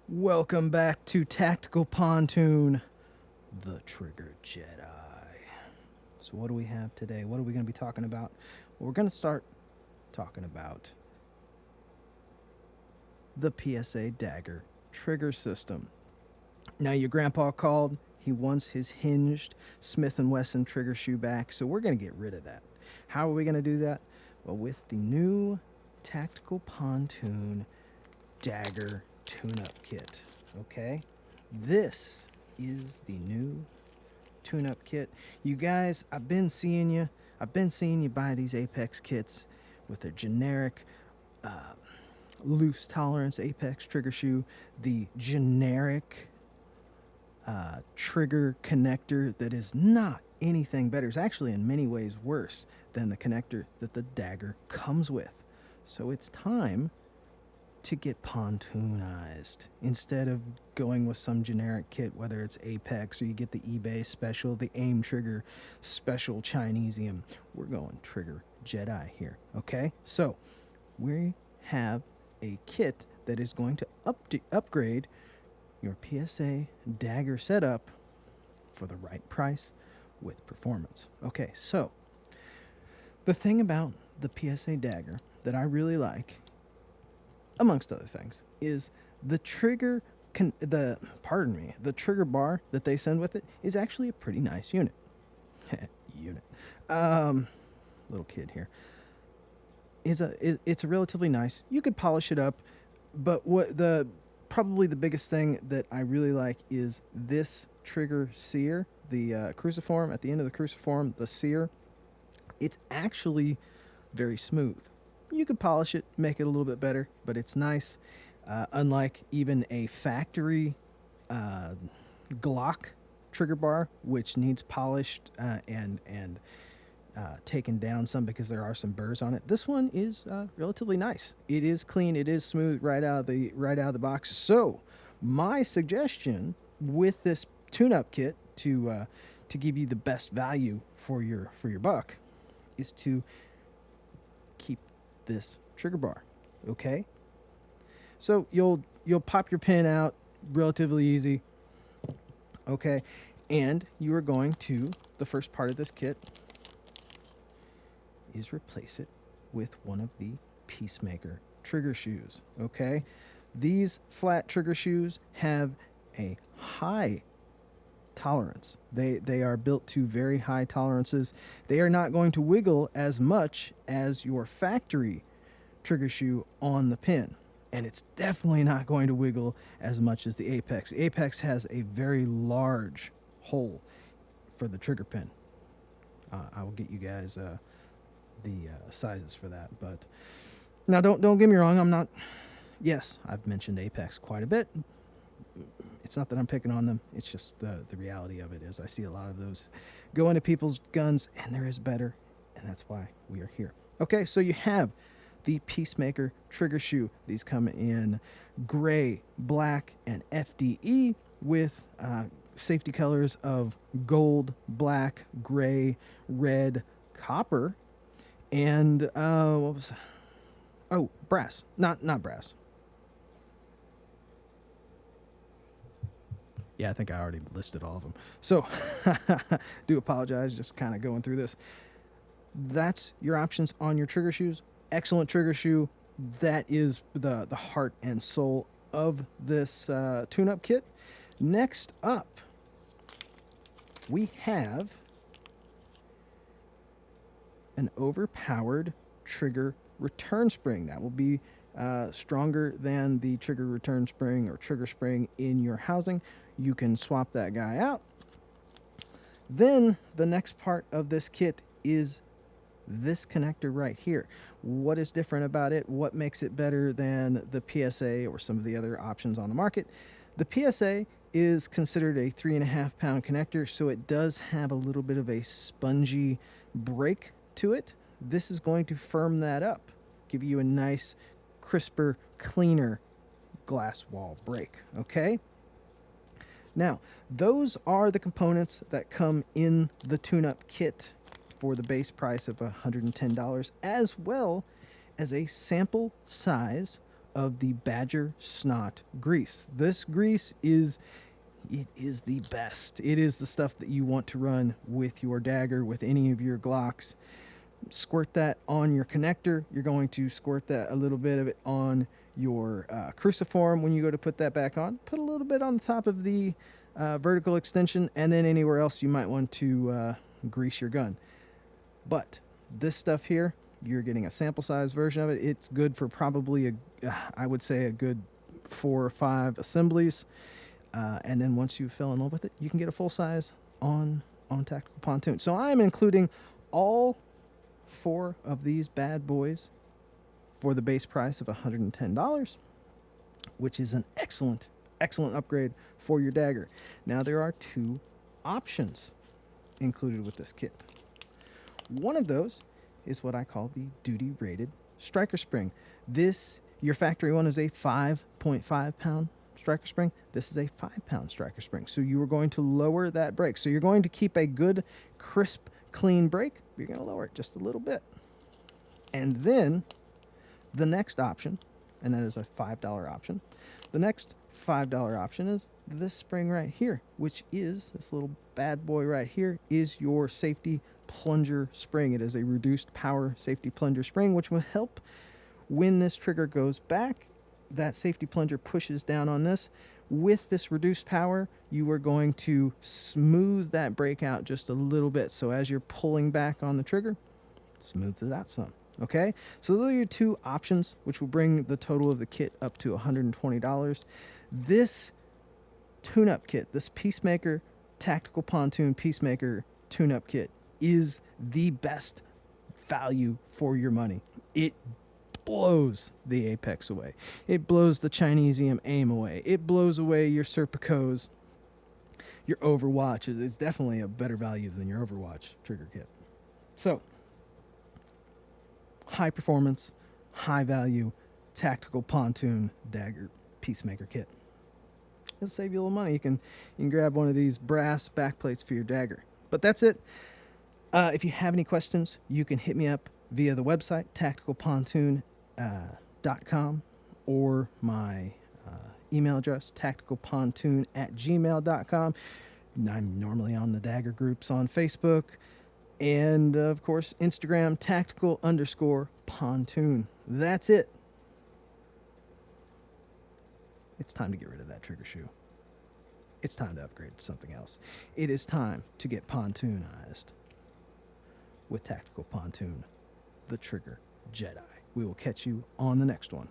Welcome back to Tactical Pontoon, the Trigger Jedi. So what do we have today? What are we going to be talking about? Well, we're going to start talking about the PSA Dagger trigger system. Now, your grandpa called. He wants his hinged Smith & Wesson trigger shoe back, so we're going to get rid of that. How are we going to do that? Well, with the new Tactical Pontoon Dagger tune-up kit. Okay, this is the new tune-up kit. You guys, I've been seeing you buy these Apex kits with their generic loose tolerance Apex trigger shoe, the generic trigger connector that is not anything better. It's actually in many ways worse than the connector that the Dagger comes with. So it's time to get pontoonized instead of going with some generic kit, whether it's Apex or you get the eBay special, the aim trigger special Chinesium. We're going Trigger Jedi here. Okay, so we have a kit that is going to upgrade your PSA Dagger setup for the right price with performance. Okay, so the thing about the PSA Dagger that I really like, amongst other things, is the trigger the trigger bar that they send with it is actually a pretty nice unit. Little kid here. It's a relatively nice. You could polish it up, but probably the biggest thing that I really like is this trigger sear, the cruciform at the end of the cruciform, the sear. It's actually very smooth. You could polish it, make it a little bit better, but it's nice. Unlike even a factory Glock trigger bar, which needs polished and taken down some because there are some burrs on it. This one is relatively nice. It is clean. It is smooth right out of the box. So my suggestion with this tune-up kit to give you the best value for your buck is to keep this trigger bar. Okay, so you'll pop your pin out relatively easy. Okay, and you are going to, the first part of this kit is replace it with one of the Peacemaker trigger shoes. Okay, these flat trigger shoes have a high tolerance. They are built to very high tolerances. They are not going to wiggle as much as your factory trigger shoe on the pin, and it's definitely not going to wiggle as much as the Apex. The Apex has a very large hole for the trigger pin. I will get you guys the sizes for that, but now don't get me wrong. I'm not. Yes, I've mentioned Apex quite a bit. It's not that I'm picking on them. It's just the reality of it is I see a lot of those go into people's guns, and there is better, and that's why we are here. Okay, so you have the Peacemaker trigger shoe. These come in gray, black, and FDE with safety colors of gold, black, gray, red, copper, and what was that? Oh, brass. Not brass. Yeah, I think I already listed all of them. So, do apologize, just kind of going through this. That's your options on your trigger shoes. Excellent trigger shoe. That is the heart and soul of this tune-up kit. Next up, we have an overpowered trigger return spring. That will be stronger than the trigger return spring or trigger spring in your housing. You can swap that guy out. Then the next part of this kit is this connector right here. What is different about it? What makes it better than the PSA or some of the other options on the market? The PSA is considered a 3.5 pound connector, so it does have a little bit of a spongy break to it. This is going to firm that up, give you a nice, crisper, cleaner glass wall break. Okay? Now, those are the components that come in the tune-up kit for the base price of $110, as well as a sample size of the badger snot grease. This grease is the best. It is the stuff that you want to run with your dagger, with any of your Glocks. Squirt that on your connector. You're going to squirt that, a little bit of it, on your cruciform when you go to put that back on. Put a little bit on the top of the vertical extension, and then anywhere else you might want to grease your gun. But this stuff here, you're getting a sample size version of it. It's good for probably I would say a good 4 or 5 assemblies. And then once you fell in love with it, you can get a full size on Tactical Pontoon. So I'm including all 4 of these bad boys for the base price of $110, which is an excellent upgrade for your dagger. Now there are 2 options included with this kit. One of those is what I call the duty rated striker spring. Your factory one is a 5.5 pound striker spring. This is a 5-pound striker spring. So you are going to lower that break. So you're going to keep a good, crisp, clean break. You're going to lower it just a little bit. And then the next option, and that is a $5 option. The next $5 option is this spring right here, which is this little bad boy right here, is your safety plunger spring. It is a reduced power safety plunger spring, which will help when this trigger goes back. That safety plunger pushes down on this. With this reduced power, you are going to smooth that break out just a little bit. So as you're pulling back on the trigger, smooths it out some. Okay, so those are your 2 options, which will bring the total of the kit up to $120. This tune-up kit, this Peacemaker Tactical Pontoon Peacemaker tune-up kit, is the best value for your money. It blows the Apex away. It blows the Chinesium aim away. It blows away your Serpicos, your Overwatches. It's definitely a better value than your Overwatch trigger kit. So, high performance, high value, Tactical Pontoon Dagger Peacemaker kit. It'll save you a little money. You can grab one of these brass backplates for your dagger. But that's it. If you have any questions, you can hit me up via the website, TacticalPontoon.com, or my email address, TacticalPontoon@gmail.com. I'm normally on the dagger groups on Facebook, and of course, Instagram, tactical_pontoon. That's it. It's time to get rid of that trigger shoe. It's time to upgrade to something else. It is time to get pontoonized with Tactical Pontoon, the Trigger Jedi. We will catch you on the next one.